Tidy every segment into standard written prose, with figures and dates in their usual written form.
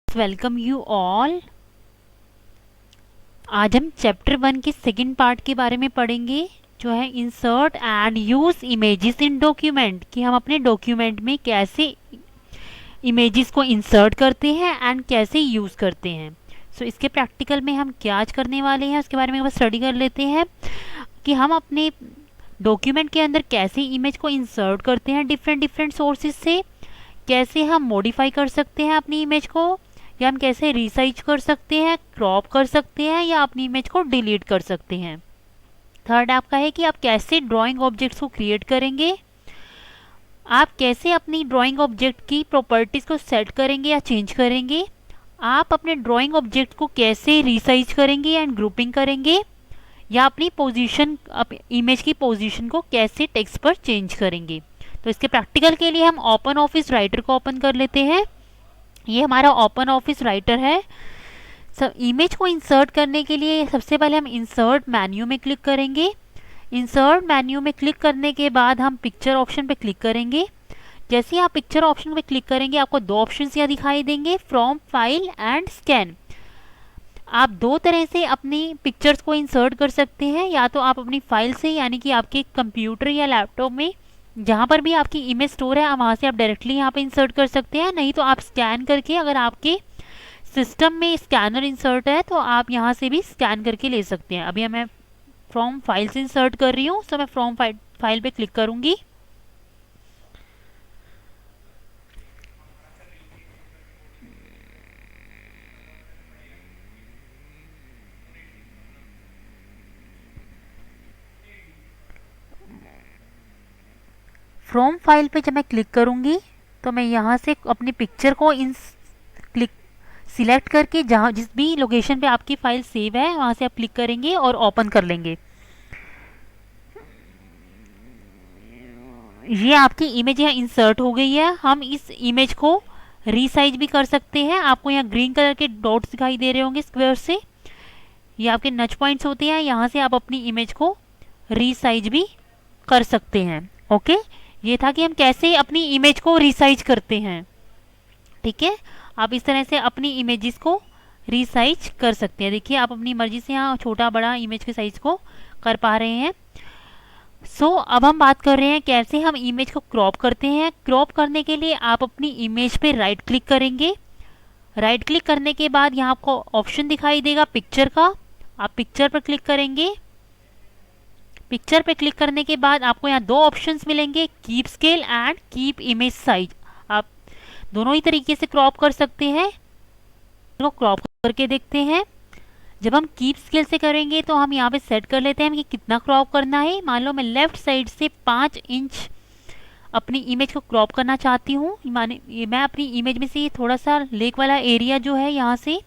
Welcome you all. आज हम chapter 1 के सेकंड पार्ट के बारे में पढ़ेंगे, जो है insert and use images in document, कि हम अपने डॉक्यूमेंट में कैसे इमेजेस को इंसर्ट करते हैं एंड कैसे यूज़ करते हैं। सो इसके प्रैक्टिकल में हम क्या आज करने वाले हैं उसके बारे में बस स्टडी कर लेते हैं कि हम अपने डॉक्यूमेंट के अंदर कैसे इमेज को इंसर्ट करते हैं डिफरेंट डिफरेंट सोर्सेज से, कैसे हम मॉडिफाई कर सकते हैं अपनी इमेज को, या हम कैसे रिसाइज कर सकते हैं, क्रॉप कर सकते हैं, या अपनी इमेज को डिलीट कर सकते हैं। थर्ड आपका है कि आप कैसे ड्राइंग ऑब्जेक्ट्स को क्रिएट करेंगे, आप कैसे अपनी ड्राइंग ऑब्जेक्ट की प्रॉपर्टीज को सेट करेंगे या चेंज करेंगे, आप अपने ड्राइंग ऑब्जेक्ट को कैसे रिसाइज करेंगे एंड ग्रुपिंग करेंगे, या अपनी पोजीशन इमेज की पोजीशन को कैसे टेक्स्ट पर चेंज करेंगे। तो इसके प्रैक्टिकल के लिए हम ओपन ऑफिस राइटर को ओपन कर लेते हैं। ये हमारा ओपन ऑफिस राइटर है। सब इमेज को इंसर्ट करने के लिए सबसे पहले हम इंसर्ट मेन्यू में क्लिक करेंगे। इंसर्ट मेन्यू में क्लिक करने के बाद हम पिक्चर ऑप्शन पे क्लिक करेंगे। जैसे ही आप पिक्चर ऑप्शन पे क्लिक करेंगे आपको दो ऑप्शंस यहाँ दिखाई देंगे, फ्रॉम फाइल एंड स्कैन। आप दो तरह से अपनी पिक्चर्स को इंसर्ट कर सकते हैं, या तो आप अपनी फाइल से, यानी कि आपके कंप्यूटर या लैपटॉप में जहाँ पर भी आपकी इमेज स्टोर है वहाँ से आप डायरेक्टली यहाँ पे इंसर्ट कर सकते हैं। नहीं तो आप स्कैन करके, अगर आपके सिस्टम में स्कैनर इंसर्ट है तो आप यहाँ से भी स्कैन करके ले सकते हैं। अभी मैं फ्रॉम फाइल से इंसर्ट कर रही हूँ, तो मैं फ्रॉम फाइल पे क्लिक करूँगी। फ्रॉम फाइल पे जब मैं क्लिक करूँगी तो मैं यहाँ से अपनी पिक्चर को क्लिक सिलेक्ट करके जहाँ जिस भी लोकेशन पे आपकी फाइल सेव है वहाँ से आप क्लिक करेंगे और ओपन कर लेंगे। ये आपकी इमेज यहाँ इंसर्ट हो गई है। हम इस इमेज को रीसाइज भी कर सकते हैं। आपको यहाँ ग्रीन कलर के डॉट्स दिखाई दे रहे होंगे स्क्वायर से, ये आपके नच पॉइंट्स होते हैं। यहाँ से आप अपनी इमेज को रीसाइज भी कर सकते हैं। ओके, ये था कि हम कैसे अपनी इमेज को रीसाइज करते हैं। ठीक है, आप इस तरह से अपनी इमेजेस को रीसाइज कर सकते हैं। देखिए आप अपनी मर्जी से यहाँ छोटा बड़ा इमेज के साइज को कर पा रहे हैं। अब हम बात कर रहे हैं कैसे हम इमेज को क्रॉप करते हैं। क्रॉप करने के लिए आप अपनी इमेज पे राइट क्लिक करेंगे। राइट क्लिक करने के बाद यहाँ आपको ऑप्शन दिखाई देगा पिक्चर का, आप पिक्चर पर क्लिक करेंगे। पिक्चर पे क्लिक करने के बाद आपको यहाँ दो ऑप्शंस मिलेंगे, keep scale and keep image size. आप दोनों ही तरीके से क्रॉप कर सकते हैं। तो क्रॉप करके देखते हैं। जब हम कीप स्केल से करेंगे तो हम यहाँ पे सेट कर लेते हैं कि कितना क्रॉप करना है। मान लो मैं लेफ्ट साइड से 5 इंच अपनी इमेज को क्रॉप करना चाहती हूँ। मैं अपनी इमेज में से ये थोड़ा सा लेक वाला एरिया जो है यहाँ से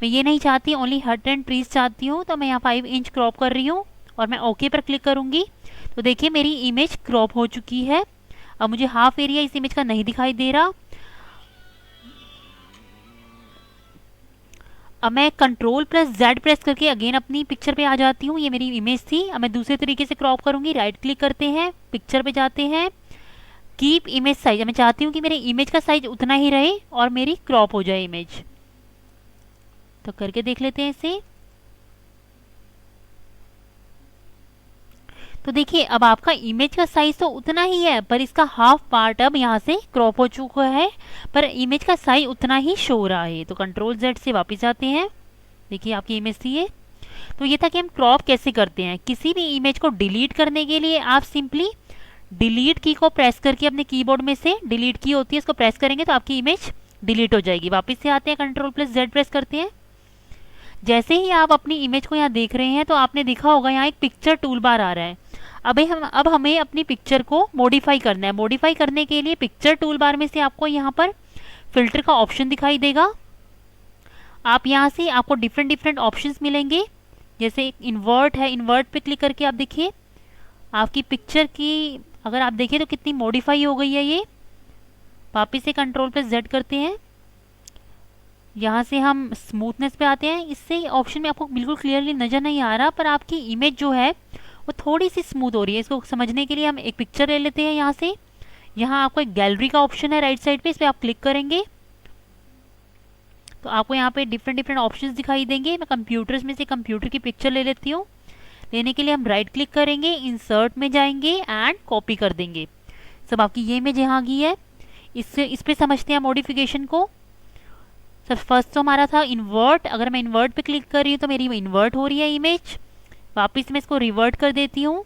मैं ये नहीं चाहती, ओनली हट एंड ट्रीज चाहती हूँ। तो मैं यहाँ 5 इंच क्रॉप कर रही हूँ और मैं ओके पर क्लिक करूँगी। तो देखिए मेरी इमेज क्रॉप हो चुकी है। अब मुझे हाफ एरिया इस इमेज का नहीं दिखाई दे रहा। अब मैं Ctrl+Z प्रेस करके अगेन अपनी पिक्चर पे आ जाती हूँ। ये मेरी इमेज थी। अब मैं दूसरे तरीके से क्रॉप करूँगी। राइट क्लिक करते हैं, पिक्चर पे जाते हैं, कीप इमेज साइज। मैं चाहती हूँ कि मेरे इमेज का साइज उतना ही रहे और मेरी क्रॉप हो जाए इमेज। तो करके देख लेते हैं इसे। तो देखिए अब आपका इमेज का साइज तो उतना ही है, पर इसका हाफ पार्ट अब यहाँ से क्रॉप हो चुका है, पर इमेज का साइज उतना ही शो हो रहा है। तो Ctrl+Z से वापस आते हैं। देखिए आपकी इमेज थी ये। तो ये था कि हम क्रॉप कैसे करते हैं। किसी भी इमेज को डिलीट करने के लिए आप सिंपली डिलीट की को प्रेस करके अपने कीबोर्ड में से, डिलीट की होती है, इसको प्रेस करेंगे तो आपकी इमेज डिलीट हो जाएगी। वापस से आते हैं, Ctrl+Z प्रेस करते हैं। जैसे ही आप अपनी इमेज को यहाँ देख रहे हैं तो आपने देखा होगा यहाँ एक पिक्चर टूल बार आ रहा है। अब हमें अपनी पिक्चर को मॉडिफाई करना है। मॉडिफाई करने के लिए पिक्चर टूल बार में से आपको यहाँ पर फिल्टर का ऑप्शन दिखाई देगा। आप यहाँ से आपको डिफरेंट डिफरेंट ऑप्शंस मिलेंगे। जैसे इन्वर्ट है, इन्वर्ट पे क्लिक करके आप देखिए आपकी पिक्चर की अगर आप देखिए तो कितनी मॉडिफाई हो गई है ये। वापिस से Ctrl+Z करते हैं। यहाँ से हम स्मूथनेस पे आते हैं। इससे ऑप्शन में आपको बिल्कुल क्लियरली नज़र नहीं आ रहा, पर आपकी इमेज जो है वो थोड़ी सी स्मूथ हो रही है। इसको समझने के लिए हम एक पिक्चर ले लेते हैं। यहाँ से यहाँ आपको एक गैलरी का ऑप्शन है राइट साइड पे, इस पर आप क्लिक करेंगे। तो आपको यहाँ पे डिफरेंट डिफरेंट ऑप्शंस दिखाई देंगे। मैं कंप्यूटर्स में से कंप्यूटर की पिक्चर ले लेती हूँ। लेने के लिए हम राइट क्लिक करेंगे, इंसर्ट में जाएंगे एंड कॉपी कर देंगे। सब आपकी ये इमेज यहाँ की है। इससे इस पे समझते हैं मॉडिफिकेशन को। सब फर्स्ट तो हमारा था इन्वर्ट। अगर मैं इन्वर्ट पे क्लिक कर रही हूँ तो मेरी इन्वर्ट हो रही है इमेज। वापस मैं इसको रिवर्ट कर देती हूँ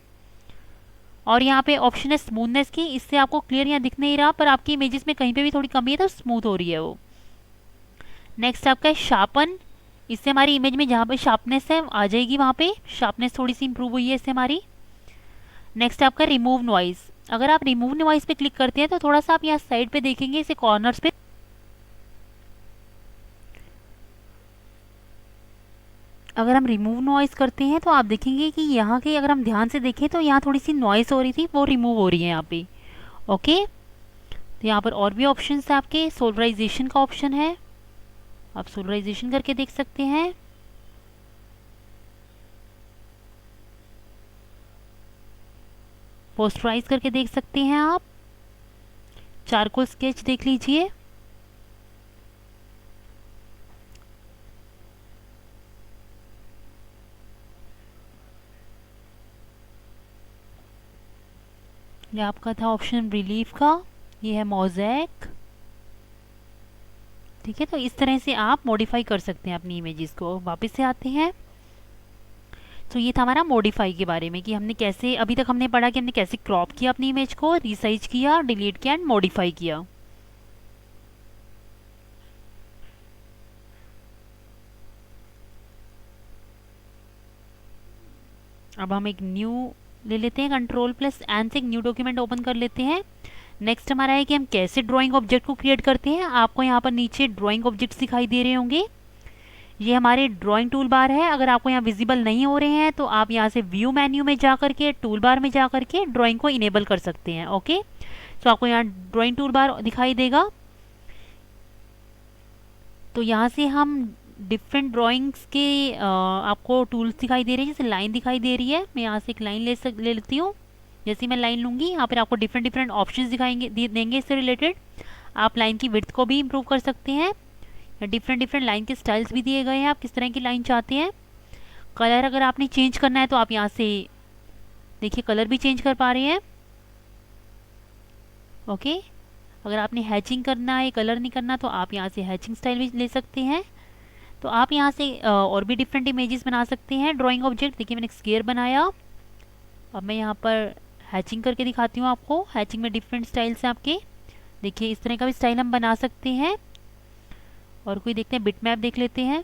और यहाँ पे ऑप्शन है स्मूथनेस की। इससे आपको क्लियर यहाँ दिख नहीं रहा, पर आपकी इमेजेस में कहीं पे भी थोड़ी कमी है तो स्मूथ हो रही है वो। नेक्स्ट आपका है शार्पन। इससे हमारी इमेज में जहाँ पे शार्पनेस है आ जाएगी, वहाँ पे शार्पनेस थोड़ी सी इंप्रूव हुई है इससे हमारी। नेक्स्ट आपका रिमूव नॉइज। अगर आप रिमूव नॉइज पे क्लिक करते हैं तो थोड़ा सा आप यहाँ साइड पे देखेंगे, इसे कॉर्नर्स पे अगर हम रिमूव नॉइज करते हैं तो आप देखेंगे कि यहाँ के अगर हम ध्यान से देखें तो यहाँ थोड़ी सी नॉइस हो रही थी, वो रिमूव हो रही है यहाँ पे। ओके, तो यहाँ पर और भी ऑप्शन है आपके। सोलराइजेशन का ऑप्शन है, आप सोलराइजेशन करके देख सकते हैं। पोस्टराइज करके देख सकते हैं आप। चारकोल स्केच देख लीजिए। ये आपका था ऑप्शन रिलीफ का, ये है मोज़ेक। ठीक है, तो इस तरह से आप मॉडिफाई कर सकते हैं अपनी इमेजेस को। वापस से आते हैं। तो ये था हमारा मॉडिफाई के बारे में कि हमने कैसे, अभी तक हमने पढ़ा कि हमने कैसे क्रॉप किया अपनी इमेज को, रिसाइज किया, डिलीट किया एंड मॉडिफाई किया। अब हम एक न्यू ले लेते हैं, कंट्रोल+N से एक न्यू डॉक्यूमेंट ओपन कर लेते हैं। नेक्स्ट हमारा है कि हम कैसे ड्राइंग ऑब्जेक्ट को क्रिएट करते हैं। आपको यहाँ पर नीचे ड्राइंग ऑब्जेक्ट्स दिखाई दे रहे होंगे। ये हमारे ड्राइंग टूल बार है। अगर आपको यहाँ विजिबल नहीं हो रहे हैं तो आप यहाँ से व्यू मेन्यू में जा करके, टूल बार में जा करके ड्राइंग को इनेबल कर सकते हैं। ओके, तो आपको यहाँ ड्राइंग टूल बार दिखाई देगा। तो यहाँ से हम डिफरेंट ड्राइंग्स के आपको टूल्स दिखाई दे रहे हैं। जैसे लाइन दिखाई दे रही है, मैं यहाँ से एक लाइन ले लेती हूँ। जैसे मैं लाइन लूँगी, यहाँ पर आपको डिफरेंट डिफरेंट ऑप्शंस दिखाएंगे, देंगे इससे रिलेटेड। आप लाइन की विड्थ को भी इम्प्रूव कर सकते हैं। डिफरेंट डिफरेंट लाइन के स्टाइल्स भी दिए गए हैं, आप किस तरह की लाइन चाहते हैं। कलर अगर आपने चेंज करना है तो आप यहाँ से देखिए कलर भी चेंज कर पा रहे हैं। ओके, अगर आपने हैचिंग करना है, कलर नहीं करना, तो आप यहाँ से हैचिंग स्टाइल भी ले सकते हैं। तो आप यहाँ से और भी डिफरेंट इमेजेस बना सकते हैं ड्राइंग ऑब्जेक्ट। देखिए मैंने एक स्केयर बनाया। अब मैं यहाँ पर हैचिंग करके दिखाती हूँ आपको। हैचिंग में डिफरेंट स्टाइल्स हैं आपके। देखिए इस तरह का भी स्टाइल हम बना सकते हैं। और कोई देखते हैं, बिटमैप देख लेते हैं।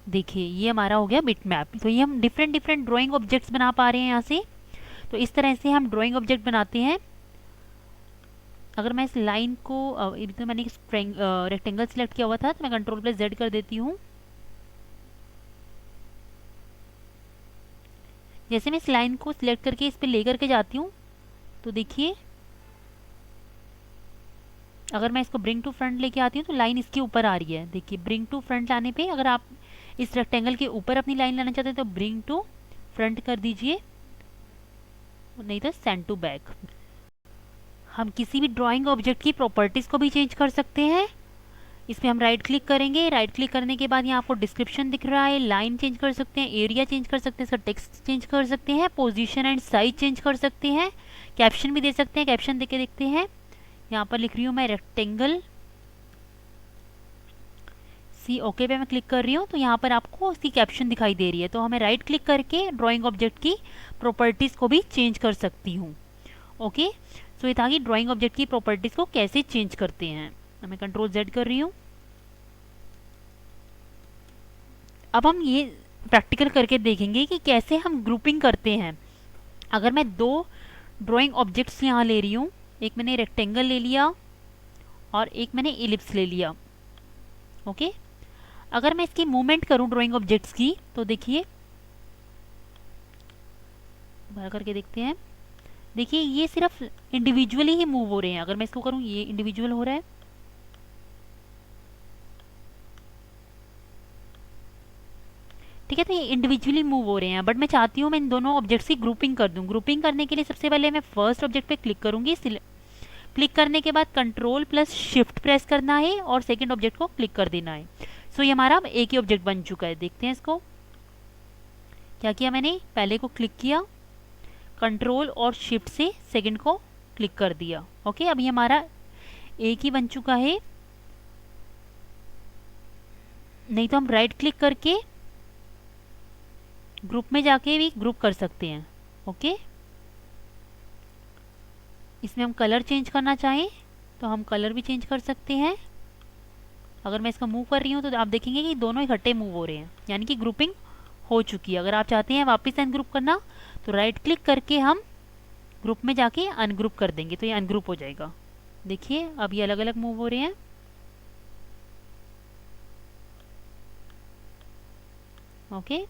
देखिए ये हमारा हो गया बिटमैप। तो ये हम डिफरेंट डिफरेंट ड्राइंग ऑब्जेक्ट्स बना पा रहे हैं यहाँ से। तो इस तरह से हम ड्राइंग ऑब्जेक्ट बनाते हैं। अगर मैं इस लाइन को तो मैंने रेक्टेंगल सिलेक्ट किया हुआ था, तो मैं कंट्रोल+Z कर देती हूँ। जैसे मैं इस लाइन को सिलेक्ट करके इस पर ले करके जाती हूँ तो देखिए अगर मैं इसको ब्रिंग टू फ्रंट लेके आती हूँ तो लाइन इसके ऊपर आ रही है। देखिए ब्रिंग टू फ्रंट लाने पे अगर आप इस रेक्टेंगल के ऊपर अपनी लाइन लाना चाहते हैं तो ब्रिंग टू फ्रंट कर दीजिए, नहीं तो सेंड टू बैक। हम किसी भी ड्राइंग ऑब्जेक्ट की प्रॉपर्टीज़ को भी चेंज कर सकते हैं। इसमें हम राइट क्लिक करेंगे। राइट क्लिक करने के बाद यहाँ आपको डिस्क्रिप्शन दिख रहा है, लाइन चेंज कर सकते हैं, एरिया चेंज कर सकते हैं, इसका टेक्स्ट चेंज कर सकते हैं, पोजीशन एंड साइज चेंज कर सकते हैं, कैप्शन भी दे सकते हैं। कैप्शन देके देखते हैं। यहाँ पर लिख रही हूँ मैं रेक्टेंगल सी। ओके पे मैं क्लिक कर रही हूँ तो यहाँ पर आपको उसकी कैप्शन दिखाई दे रही है। तो हमें राइट क्लिक करके ड्राइंग ऑब्जेक्ट की प्रॉपर्टीज़ को भी चेंज कर सकती हूँ। ओके, सो ये था कि ड्राइंग ऑब्जेक्ट की प्रॉपर्टीज़ को कैसे चेंज करते हैं। मैं कंट्रोल+Z कर रही हूँ। अब हम ये प्रैक्टिकल करके देखेंगे कि कैसे हम ग्रुपिंग करते हैं। अगर मैं दो ड्राइंग ऑब्जेक्ट्स यहाँ ले रही हूँ, एक मैंने रेक्टेंगल ले लिया और एक मैंने इलिप्स ले लिया। ओके, अगर मैं इसकी मूवमेंट करूँ ड्राइंग ऑब्जेक्ट्स की तो देखिए दोबारा करके देखते हैं। देखिए ये सिर्फ इंडिविजुअली ही मूव हो रहे हैं। अगर मैं इसको करूँ, ये इंडिविजुअल हो रहा है। ठीक है, तो ये इंडिविजुअली मूव हो रहे हैं। बट मैं चाहती हूँ मैं इन दोनों ऑब्जेक्ट्स की ग्रुपिंग कर दूँ। ग्रुपिंग करने के लिए सबसे पहले मैं फर्स्ट ऑब्जेक्ट पे क्लिक करूँगी, क्लिक करने के बाद कंट्रोल प्लस शिफ्ट प्रेस करना है और सेकेंड ऑब्जेक्ट को क्लिक कर देना है। सो ये हमारा अब एक ही ऑब्जेक्ट बन चुका है। देखते हैं इसको क्या किया मैंने, पहले को क्लिक किया, कंट्रोल और शिफ्ट से सेकंड को क्लिक कर दिया। ओके, अब ये हमारा एक ही बन चुका है। नहीं तो हम राइट क्लिक करके ग्रुप में जाके भी ग्रुप कर सकते हैं। ओके, इसमें हम कलर चेंज करना चाहें तो हम कलर भी चेंज कर सकते हैं। अगर मैं इसका मूव कर रही हूँ तो आप देखेंगे कि दोनों इकट्ठे मूव हो रहे हैं, यानी कि ग्रुपिंग हो चुकी है। अगर आप चाहते हैं वापस अनग्रुप करना तो राइट क्लिक करके हम ग्रुप में जाके अनग्रुप कर देंगे तो ये अनग्रुप हो जाएगा। देखिए अब ये अलग अलग मूव हो रहे हैं। ओके,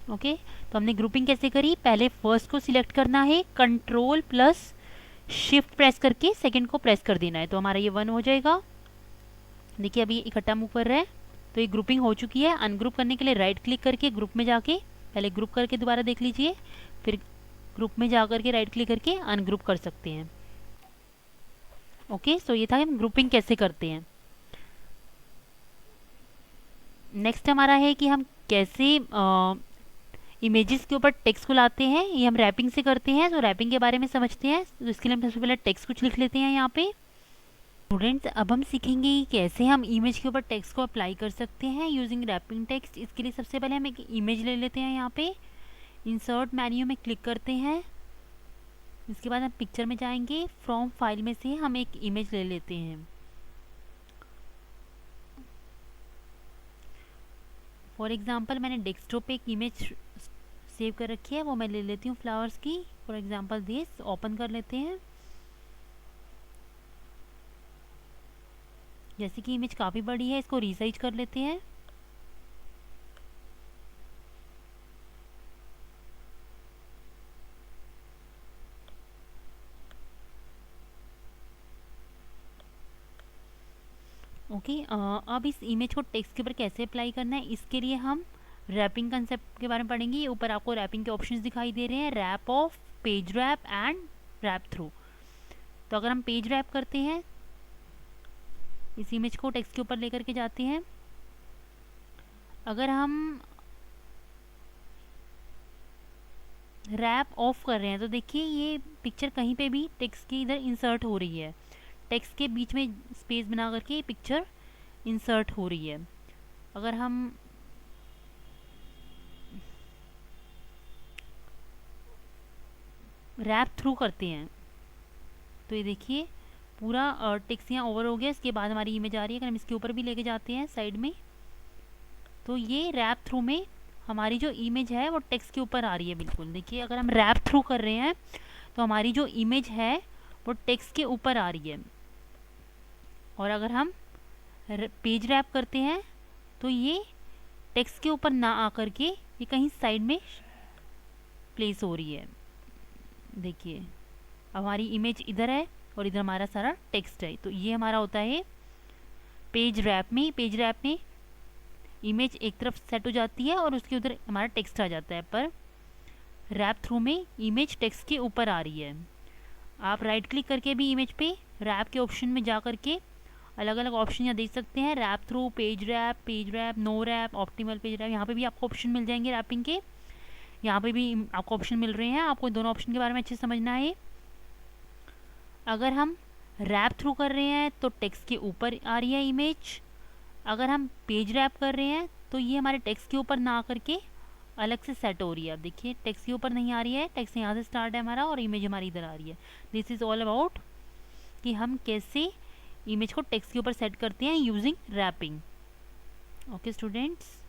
ओके, तो हमने ग्रुपिंग कैसे करी, पहले फर्स्ट को सिलेक्ट करना है, कंट्रोल प्लस शिफ्ट प्रेस करके सेकंड को प्रेस कर देना है तो हमारा ये 1 हो जाएगा। देखिए अभी इकट्ठा मूव कर रहा है तो ये ग्रुपिंग हो चुकी है। अनग्रुप करने के लिए राइट क्लिक करके ग्रुप में जाके पहले ग्रुप करके दोबारा देख लीजिए, फिर ग्रुप में जा करके राइट क्लिक करके अनग्रुप कर सकते हैं। ओके, सो ये था हम ग्रुपिंग कैसे करते हैं। नेक्स्ट हमारा है कि हम कैसे इमेजेस के ऊपर टेक्स्ट को लाते हैं। ये हम रैपिंग से करते हैं, तो रैपिंग के बारे में समझते हैं। तो इसके लिए हम सबसे पहले टेक्स्ट कुछ लिख लेते हैं यहाँ पे। स्टूडेंट्स अब हम सीखेंगे कि कैसे हम इमेज के ऊपर टेक्स्ट को अप्लाई कर सकते हैं यूजिंग रैपिंग टेक्स्ट। इसके लिए सबसे पहले हम एक इमेज ले लेते हैं। यहाँ पे इंसर्ट मेन्यू में क्लिक करते हैं, इसके बाद हम पिक्चर में जाएंगे, फ्रॉम फाइल में से हम एक इमेज ले लेते हैं। फॉर एग्जाम्पल मैंने डेस्कटॉप पे एक इमेज सेव कर रखी है, वो मैं ले लेती हूँ फ्लावर्स की। फॉर एग्जाम्पल दिस, ओपन कर लेते हैं। जैसे कि इमेज काफ़ी बड़ी है, इसको रीसाइज कर लेते हैं। ओके, अब इस इमेज को टेक्स्ट के ऊपर कैसे अप्लाई करना है, इसके लिए हम रैपिंग कंसेप्ट के बारे में पढ़ेंगे। ऊपर आपको रैपिंग के ऑप्शंस दिखाई दे रहे हैं, wrap off, page wrap and wrap through. तो अगर हम पेज रैप करते हैं, इस इमेज को टेक्स्ट के ऊपर लेकर के जाते हैं। अगर हम रैप ऑफ कर रहे हैं तो देखिए ये पिक्चर कहीं पे भी टेक्स्ट की इधर इंसर्ट हो रही है, टेक्स्ट के बीच में स्पेस बना करके पिक्चर इंसर्ट हो रही है। अगर हम रैप थ्रू करते हैं तो ये देखिए पूरा टेक्स्ट यहाँ ओवर हो गया। इसके बाद हमारी इमेज आ रही है, अगर हम इसके ऊपर भी लेके जाते हैं साइड में तो ये रैप थ्रू में हमारी जो इमेज है वो टेक्स्ट के ऊपर आ रही है। बिल्कुल देखिए अगर हम रैप थ्रू कर रहे हैं तो हमारी जो इमेज है वो टेक्स्ट के ऊपर आ रही है। और अगर हम पेज रैप करते हैं तो ये टेक्स्ट के ऊपर ना आकर के ये कहीं साइड में प्लेस हो रही है। देखिए अब हमारी इमेज इधर है और इधर हमारा सारा टेक्स्ट है। तो ये हमारा होता है पेज रैप में। पेज रैप में इमेज एक तरफ सेट हो जाती है और उसके उधर हमारा टेक्स्ट आ जाता है, पर रैप थ्रू में इमेज टेक्स्ट के ऊपर आ रही है। आप राइट क्लिक करके भी इमेज पे रैप के ऑप्शन में जा करके अलग अलग ऑप्शन यहाँ देख सकते हैं, wrap through, page wrap, no wrap, optimal page wrap. यहाँ पे भी आपको ऑप्शन मिल जाएंगे रैपिंग के, यहाँ पे भी आपको ऑप्शन मिल रहे हैं। आपको दोनों ऑप्शन के बारे में अच्छे से समझना है। अगर हम रैप थ्रू कर रहे हैं तो टेक्स्ट के ऊपर आ रही है इमेज। अगर हम पेज रैप कर रहे हैं तो ये हमारे टेक्स्ट के ऊपर ना आकर के अलग से सेट हो रही है। अब देखिए टेक्स्ट के ऊपर नहीं आ रही है, टेक्स्ट यहाँ से स्टार्ट है हमारा और इमेज हमारी इधर आ रही है। दिस इज़ ऑल अबाउट कि हम कैसे इमेज को टेक्स्ट के ऊपर सेट करते हैं यूजिंग रैपिंग। Okay students.